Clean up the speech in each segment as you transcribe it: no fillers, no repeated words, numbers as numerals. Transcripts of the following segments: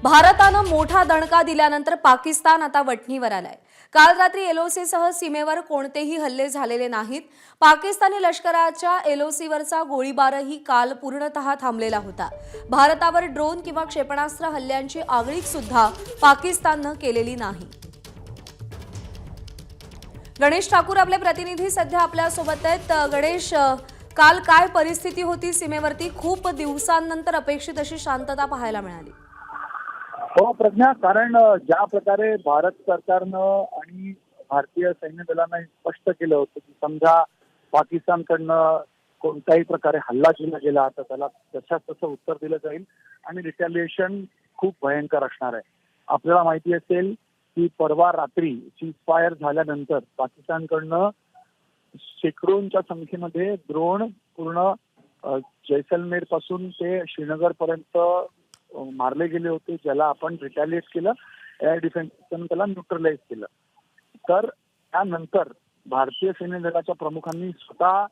भारतानं मोठा दणका दिल्यानंतर पाकिस्तान आता वठणीवर आलाय। काल रात्री एलओसी सह सीमेवर कोणतेही हल्ले झालेले नाहीत। पाकिस्तानी लष्कराच्या एलओसीवरचा गोळीबारही काल पूर्णतः थांबलेला होता। भारतावर ड्रोन किंवा क्षेपणास्त्र हल्ल्यांची आगळीक सुद्धा पाकिस्ताननं केलेली नाही। गणेश ठाकूर आपले प्रतिनिधी सध्या आपल्या सोबत आहेत। गणेश, काल काय परिस्थिती होती सीमेवरती? खूप दिवसांनंतर अपेक्षित अशी शांतता पाहायला मिळाली। हो प्रज्ञा, कारण ज्या प्रकारे भारत सरकारनं आणि भारतीय सैन्य दलानं स्पष्ट केलं होतं की समजा पाकिस्तानकडनं कोणत्याही प्रकारे हल्ला केला गेला तर त्याला तशाच तसं उत्तर दिलं जाईल आणि रिटॅलिएशन खूप भयंकर असणार आहे। आपल्याला माहिती असेल की परवा रात्री सीजफायर झाल्यानंतर पाकिस्तानकडनं शेकडोंच्या संख्येमध्ये ड्रोन पूर्ण जैसलमेर पासून ते श्रीनगर पर्यंत मारले गेले होते, ज्याला आपण रिटॅलिएट केलं। एअर डिफेन्सनं त्याला न्यूट्रलाइज केलं। तर त्यानंतर भारतीय सैन्य दलाच्या प्रमुखांनी स्वतः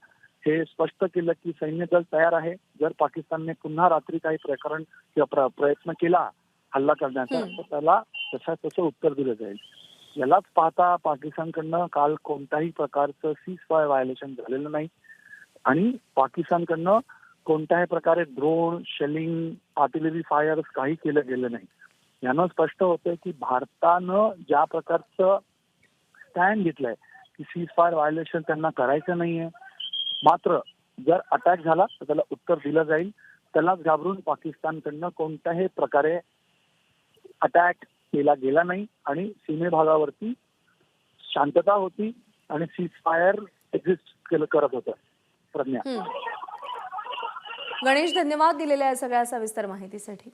हे स्पष्ट केलं की सैन्य दल तयार आहे। जर पाकिस्तानने पुन्हा रात्री काही प्रकरण किंवा प्रयत्न केला हल्ला करण्याचा तर त्याला तसं तसं उत्तर दिलं जाईल। यालाच पाहता पाकिस्तानकडनं काल कोणत्याही प्रकारचं सीजफायर व्हायोलेशन झालेलं नाही आणि पाकिस्तानकडनं कोणत्याही प्रकारे ड्रोन, शेलिंग, आर्टिलरी फायर काही केलं गेलं नाही। यानं स्पष्ट होतंय की भारतानं ज्या प्रकारचं स्टँड घेतलंय की सीजफायर व्हायोलेशन त्यांना करायचं नाहीये, मात्र जर अटॅक झाला तर त्याला उत्तर दिलं जाईल। त्यालाच घाबरून पाकिस्तानकडनं कोणत्याही प्रकारे अटॅक केला गेला नाही आणि सीमे भागावरती शांतता होती आणि सीजफायर एक्झिस्ट करत होतं। प्रज्ञा, गणेश, धन्यवाद दिलेल्या सगळ्या सविस्तर माहितीसाठी।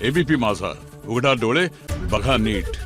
एबीपी माझा, उघडा डोळे बघा नीट।